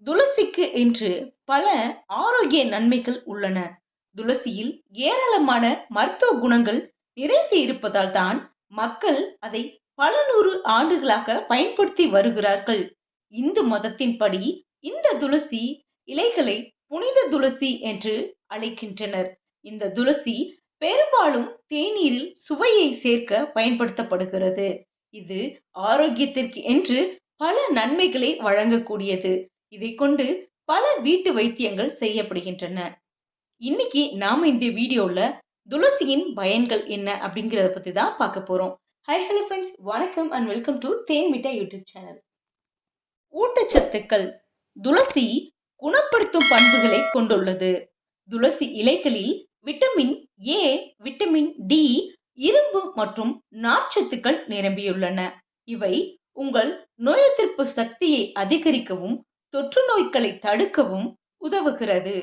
துளசிக்கு என்று பல ஆரோக்கிய நன்மைகள் உள்ளன. துளசியில் ஏராளமான மருத்துவ குணங்கள் நிறைந்து இருப்பதால் தான் மக்கள் அதை பல நூறு ஆண்டுகளாக பயன்படுத்தி வருகிறார்கள். இந்து மதத்தின்படி இந்த துளசி இலைகளை புனித துளசி என்று அழைக்கின்றனர். இந்த துளசி பெரும்பாலும் தேநீரில் சுவையை சேர்க்க பயன்படுத்தப்படுகிறது. இது ஆரோக்கியத்திற்கு என்று பல நன்மைகளை வழங்கக்கூடியது. இதை கொண்டு பல வீட்டு வைத்தியங்கள் செய்யப்படுகின்றன. இன்னைக்கு நாம இந்த வீடியோல துளசியின் பயன்கள் என்ன அப்படிங்கறத பத்தி தான் பார்க்க போறோம். ஹை ஹலோ ஃப்ரெண்ட்ஸ், வணக்கம் and welcome to Thenmitta YouTube channel. ஊட்டச்சத்துக்கள். துளசி குணப்படுத்தும் பண்புகளை கொண்டுள்ளது. துளசி இலைகளில் விட்டமின் ஏ, விட்டமின் டி, இரும்பு மற்றும் நார்ச்சத்துக்கள் நிரம்பியுள்ளன. இவை உங்கள் நோய் எதிர்ப்பு சக்தியை அதிகரிக்கவும் தொற்று நோய்களை தடுக்கவும் உதவுகிறது.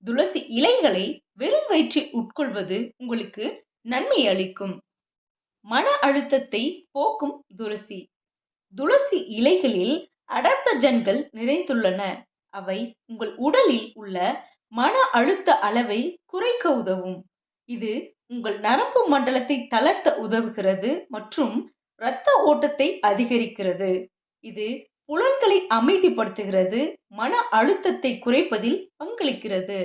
துளசி இலைகளை வெறும் வயிற்றில் உட்கொள்வது உங்களுக்கு நன்மை அளிக்கும். மன அழுத்தத்தை போக்கும் துளசி. துளசி இலைகளில் அடாப்டஜன்கள் நிறைந்துள்ளன. அவை உங்கள் உடலில் உள்ள மன அழுத்த அளவை குறைக்க உதவும். இது உங்கள் நரம்பு மண்டலத்தை தளர்த்த உதவுகிறது மற்றும் இரத்த ஓட்டத்தை அதிகரிக்கிறது. இது புலன்களை அமைதிப்படுத்துகிறது, மன அழுத்தத்தை குறைப்பதில் பங்களிக்கிறது.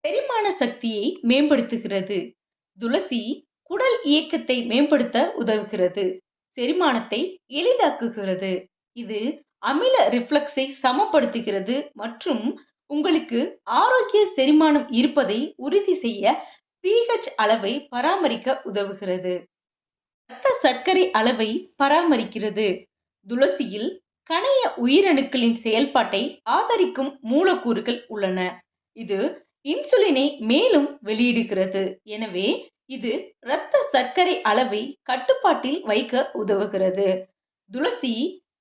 செரிமான சக்தியை மேம்படுத்துகிறது. துளசி குடல் இயக்கத்தை மேம்படுத்த உதவுகிறது. செரிமானத்தை எளிதாக்குகிறது. இது அமில ரிஃப்ளக்ஸை சமப்படுத்துகிறது மற்றும் உங்களுக்கு ஆரோக்கிய செரிமானம் இருப்பதை உறுதி செய்ய pH அளவை பராமரிக்க உதவுகிறது. இரத்த சர்க்கரை அளவை பராமரிக்கிறது. துளசியில் கணைய உயிரணுக்களின் செயல்பாட்டை ஆதரிக்கும் மூலக்கூறுகள் உள்ளன. இது இன்சுலினை மேலும் வெளியிடுகிறது. எனவே இது இரத்த சர்க்கரை அளவை கட்டுப்பாட்டில் வைக்க உதவுகிறது. துளசி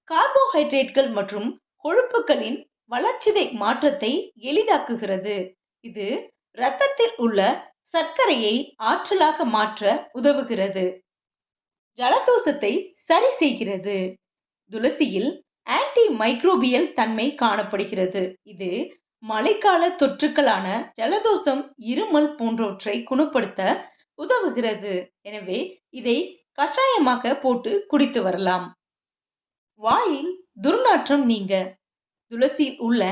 கார்போஹைட்ரேட்கள் மற்றும் கொழுப்புகளின் வளர்ச்சிதை மாற்றத்தை எளிதாக்குகிறது. இது இரத்தத்தில் உள்ள சர்க்கரையை ஆற்றலாக மாற்ற உதவுகிறது. ஜலதோஷத்தை சரி செய்கிறது. துளசியில் ஆன்டி மைக்ரோபியல் தன்மை காணப்படுகிறது. இது மழைக்கால தொற்றுக்களான ஜலதோஷம், இருமல் போன்றவற்றை குணப்படுத்த உதவுகிறது. எனவே இதை கஷாயமாக போட்டு குடித்து வரலாம். வாயில் துர்நாற்றம் நீங்க. துளசியில் உள்ள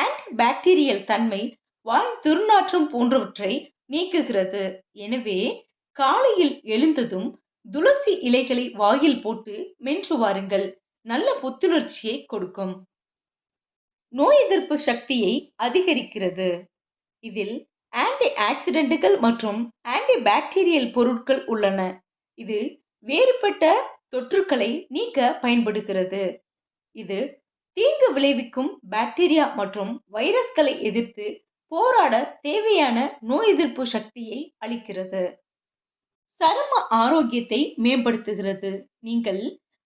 ஆன்டி பாக்டீரியல் தன்மை வாய் துர்நாற்றம் போன்றவற்றை நீக்குகிறது. எனவே காலையில் எழுந்ததும் துளசி இலைகளை வாயில் போட்டு மென்று வாருங்கள். நல்ல புத்துணர்ச்சியை கொடுக்கும். நோய் எதிர்ப்பு சக்தியை அதிகரிக்கிறது. இதில் ஆன்டி ஆக்சிடென்ட்கள் மற்றும் ஆன்டி பாக்டீரியல் பொருட்கள் உள்ளன. இது வேறுபட்ட தொற்றுக்களை நீக்க பயன்படுகிறது. இது தீங்கு விளைவிக்கும் பாக்டீரியா மற்றும் வைரஸ்களை எதிர்த்து போராட தேவையான நோய் எதிர்ப்பு சக்தியை அளிக்கிறது. சரும ஆரோக்கியத்தை மேம்படுத்துகிறது. நீங்கள்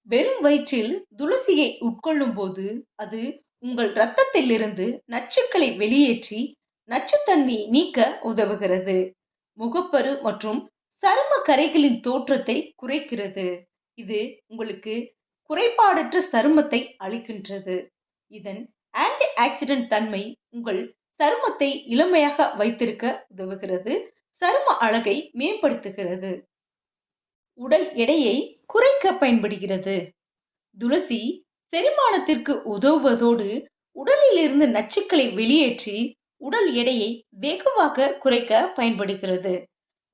வெறும் வயிற்றில் துளசியை உட்கொள்ளும் போது அது உங்கள் இரத்தத்திலிருந்து நச்சுக்களை வெளியேற்றி நச்சுத்தன்மையை நீக்க உதவுகிறது. முகப்பரு மற்றும் சரும கரைகளின் தோற்றத்தை குறைக்கிறது. இது உங்களுக்கு குறைபாடற்ற சருமத்தை அளிக்கின்றது. இதன் ஆன்டி ஆக்சிடென்ட் தன்மை உங்கள் சருமத்தை இளமையாக வைத்திருக்க உதவுகிறது. சரும அழகை மேம்படுத்துகிறது. உடல் எடையை குறைக்க பயன்படுகிறது. துளசி செரிமானத்திற்கு உதவுவதோடு உடலில் இருந்து நச்சுக்களை வெளியேற்றி உடல் எடையை வெகுவாக குறைக்க பயன்படுகிறது.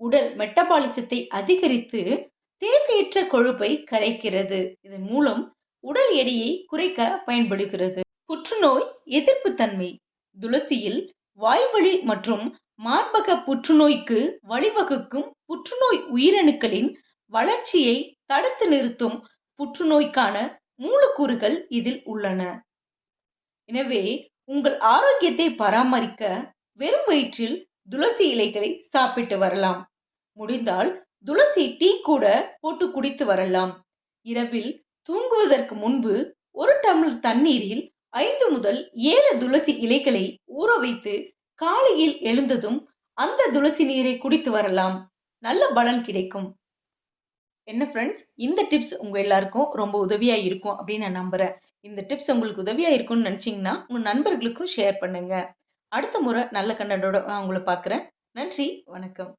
உடல் மெட்டபாலிசத்தை அதிகரித்து தேவையற்ற கொழுப்பை கரைக்கிறது. இதன் மூலம் உடல் எடையை குறைக்க பயன்படுகிறது. புற்றுநோய் எதிர்ப்பு தன்மை. துளசியில் வாய்வழி மற்றும் மார்பக புற்றுநோய்க்கு வழிவகுக்கும் புற்றுநோய் உயிரணுக்களின் வளர்ச்சியை தடுத்து நிறுத்தும் புற்றுநோய்க்கான மூலக்கூறுகள் இதில் உள்ளன. எனவே உங்கள் ஆரோக்கியத்தை பராமரிக்க வெறும் வயிற்றில் துளசி இலைகளை சாப்பிட்டு வரலாம். முடிந்தால் துளசி டீ கூட போட்டு குடித்து வரலாம். இரவில் தூங்குவதற்கு முன்பு 1 டம்ளர் தண்ணீரில் 5 முதல் 7 துளசி இலைகளை ஊற வைத்து காலையில் எழுந்ததும் அந்த துளசி நீரை குடித்து வரலாம். நல்ல பலன் கிடைக்கும். என்ன ஃப்ரெண்ட்ஸ், இந்த டிப்ஸ் உங்க எல்லாருக்கும் ரொம்ப உதவியா இருக்கும் அப்படின்னு நான் நம்புறேன். இந்த டிப்ஸ் உங்களுக்கு உதவியா இருக்கும்னு நினைச்சீங்கன்னா, உங்க நண்பர்களுக்கும் ஷேர் பண்ணுங்க. அடுத்த முறை நல்ல கன்னடோட நான் உங்கள பார்க்குறேன். நன்றி, வணக்கம்.